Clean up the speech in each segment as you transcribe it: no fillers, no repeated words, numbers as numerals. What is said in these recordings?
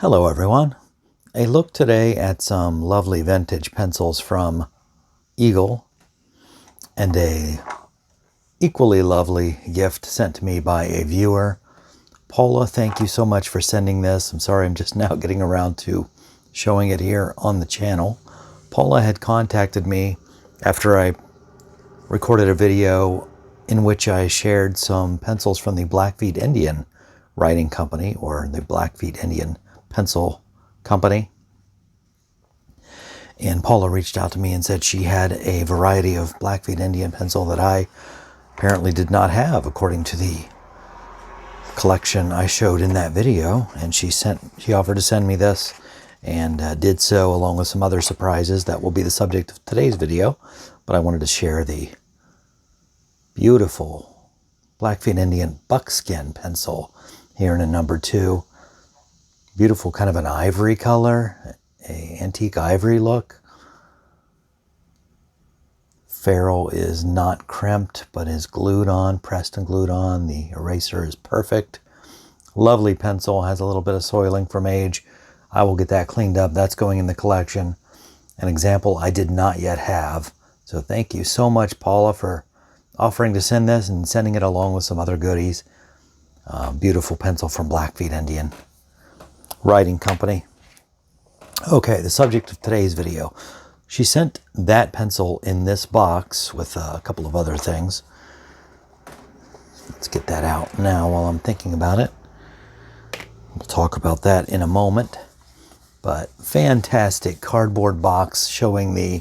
Hello everyone. A look today at some lovely vintage pencils from Eagle and a equally lovely gift sent to me by a viewer. Paula, thank you so much for sending this. I'm sorry I'm just now getting around to showing it here on the channel. Paula had contacted me after I recorded a video in which I shared some pencils from the Blackfeet Indian writing company, or the Blackfeet Indian pencil company. And Paula reached out to me and said she had a variety of Blackfeet Indian pencil that I apparently did not have according to the collection I showed in that video. And she offered to send me this, and did so along with some other surprises that will be the subject of today's video. But I wanted to share the beautiful Blackfeet Indian Buckskin pencil here in a number 2. Beautiful, kind of an ivory color, a antique ivory look. Ferrule is not crimped, but is glued on, pressed and glued on. The eraser is perfect. Lovely pencil, has a little bit of soiling from age. I will get that cleaned up. That's going in the collection. An example I did not yet have. So thank you so much, Paula, for offering to send this and sending it along with some other goodies. Beautiful pencil from Blackfeet Indian writing company. Okay, the subject of today's video. She sent that pencil in this box with a couple of other things. Let's get that out now while I'm thinking about it. We'll talk about that in a moment. But fantastic cardboard box showing the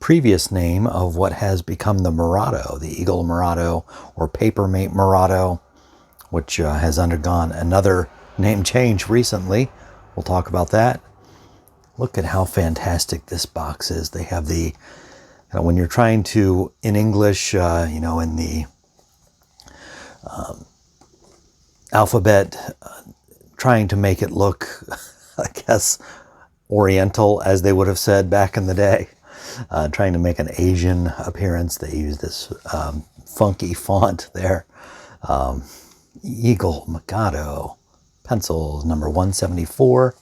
previous name of what has become the Marado, the Eagle Mirado or Papermate Marado, which has undergone another name change recently. We'll talk about that. Look at how fantastic this box is. They have the, when you're trying to, in English, in the alphabet, trying to make it look, I guess, Oriental, as they would have said back in the day, trying to make an Asian appearance. They use this funky font there. Eagle Mikado pencils, number 174.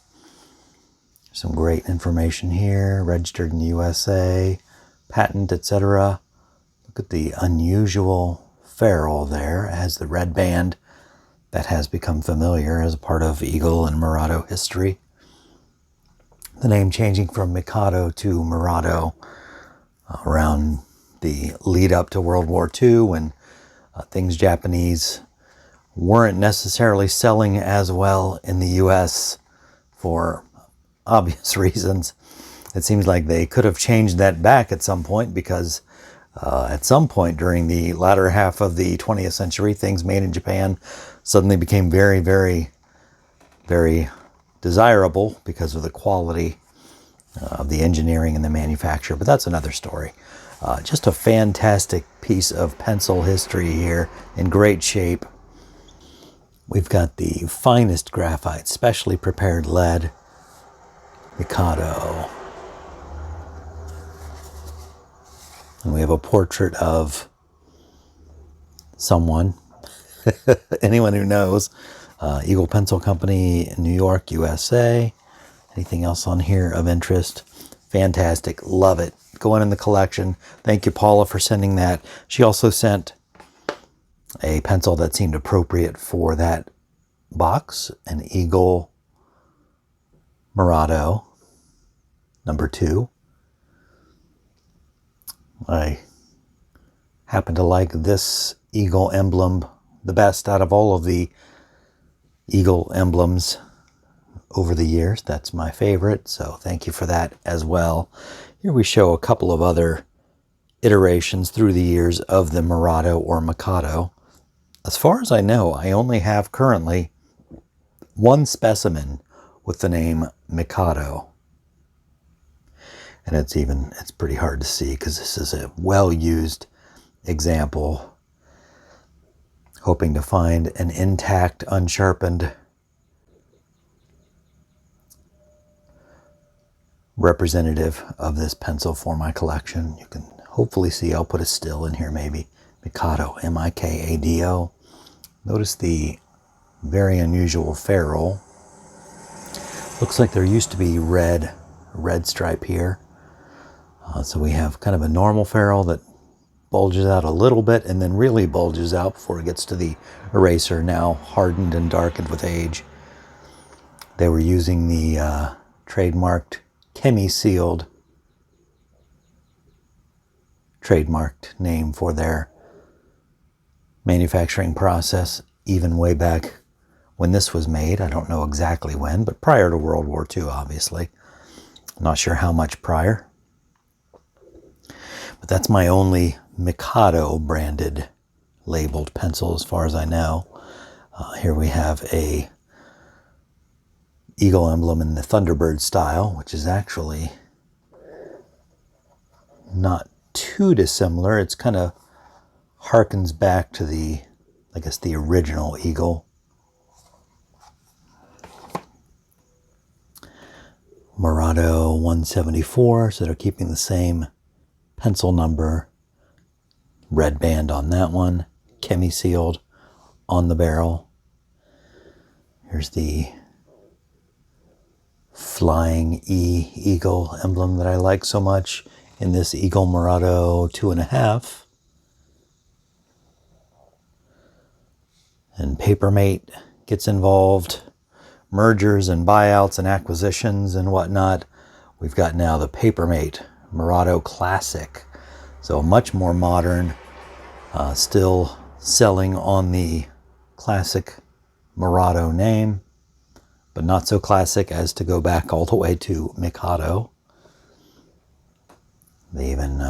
Some great information here. Registered in the USA, patent, etc. Look at the unusual ferrule there. It has the red band that has become familiar as a part of Eagle and Marado history. The name changing from Mikado to Marado around the lead up to World War II, when things Japanese weren't necessarily selling as well in the US for obvious reasons. It seems like they could have changed that back at some point, because at some point during the latter half of the 20th century, things made in Japan suddenly became very, very, very desirable because of the quality of the engineering and the manufacture. But that's another story. Just a fantastic piece of pencil history here, in great shape. We've got the finest graphite, specially prepared lead, Mikado. And we have a portrait of someone, anyone who knows, Eagle Pencil Company in New York, USA. Anything else on here of interest? Fantastic, love it. Going in the collection. Thank you, Paula, for sending that. She also sent a pencil that seemed appropriate for that box, an Eagle Marado, number 2. I happen to like this Eagle emblem the best out of all of the Eagle emblems over the years. That's my favorite, so thank you for that as well. Here we show a couple of other iterations through the years of the Marado or Mikado. As far as I know, I only have currently one specimen with the name Mikado. And it's pretty hard to see because this is a well-used example. Hoping to find an intact, unsharpened representative of this pencil for my collection. You can hopefully see, I'll put a still in here maybe. Mikado, M-I-K-A-D-O. Notice the very unusual ferrule. Looks like there used to be red stripe here. So we have kind of a normal ferrule that bulges out a little bit and then really bulges out before it gets to the eraser, now hardened and darkened with age. They were using the trademarked chemi-sealed trademarked name for their manufacturing process even way back when this was made. I don't know exactly when, but prior to World War II, obviously. I'm not sure how much prior. But that's my only Mikado branded labeled pencil as far as I know. Here we have a eagle emblem in the Thunderbird style, which is actually not too dissimilar. It's kind of harkens back to the, I guess, the original eagle. Marado 174, so they're keeping the same pencil number. Red band on that one, chemi-sealed on the barrel. Here's the flying eagle emblem that I like so much in this Eagle Marado 2.5. And Papermate gets involved. Mergers and buyouts and acquisitions and whatnot. We've got now the Papermate Marado Classic. So much more modern, still selling on the classic Marado name, but not so classic as to go back all the way to Mikado. They even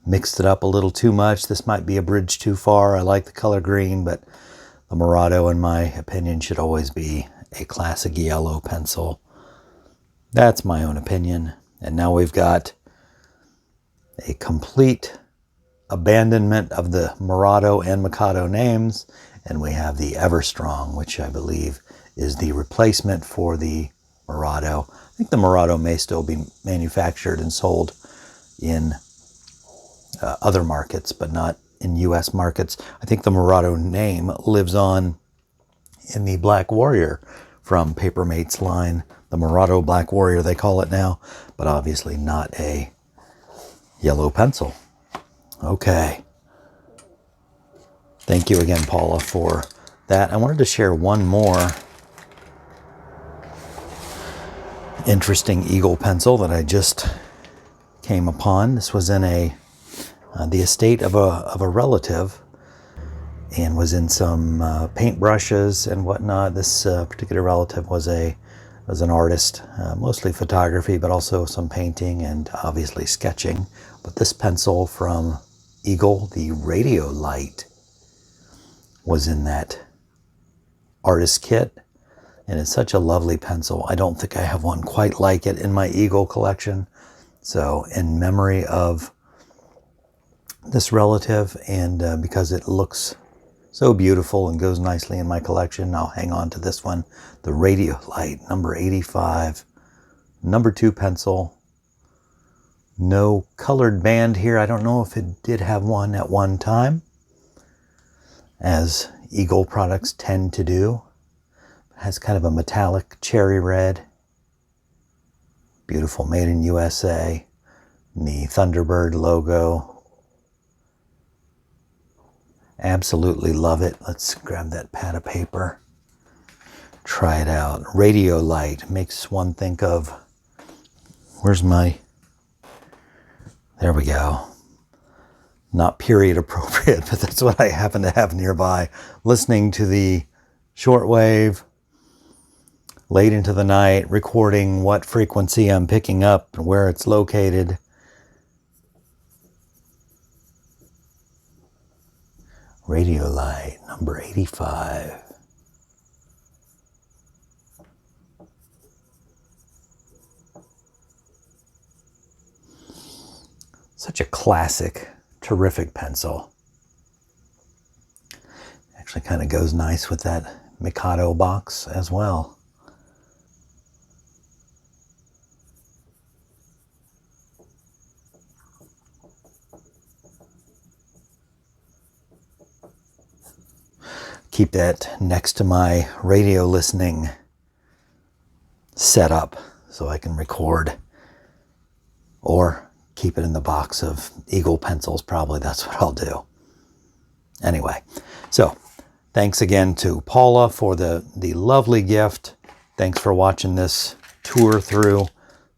mixed it up a little too much. This might be a bridge too far. I like the color green, but the Marado, in my opinion, should always be a classic yellow pencil. That's my own opinion. And now we've got a complete abandonment of the Marado and Mikado names, and we have the Everstrong, which I believe is the replacement for the Marado. I think the Marado may still be manufactured and sold in other markets, but not in U.S. markets. I think the Marado name lives on in the Black Warrior from Papermate's line. The Marado Black Warrior, they call it now, but obviously not a yellow pencil. Okay. Thank you again, Paula, for that. I wanted to share one more interesting eagle pencil that I just came upon. This was in the estate of a relative, and was in some paintbrushes and whatnot. This particular relative was an artist, mostly photography, but also some painting and obviously sketching. But this pencil from Eagle, the Radiolite, was in that artist kit, and it's such a lovely pencil. I don't think I have one quite like it in my Eagle collection. So in memory of this relative, and because it looks so beautiful and goes nicely in my collection, I'll hang on to this one, the Radiolite number 85, number 2 pencil. No colored band here. I don't know if it did have one at one time, as Eagle products tend to do. It has kind of a metallic cherry red. Beautiful, made in USA. And the Thunderbird logo. Absolutely love it. Let's grab that pad of paper. Try it out. Radiolite makes one think of, where's my, there we go. Not period appropriate, but that's what I happen to have nearby. Listening to the shortwave late into the night, recording what frequency I'm picking up and where it's located. Radiolite number 85. Such a classic, terrific pencil. Actually kind of goes nice with that Mikado box as well. Keep that next to my radio listening set up so I can record, or keep it in the box of Eagle pencils. Probably that's what I'll do. Anyway, so thanks again to Paula for the lovely gift. Thanks for watching this tour through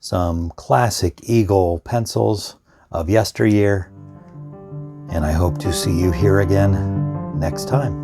some classic Eagle pencils of yesteryear. And I hope to see you here again next time.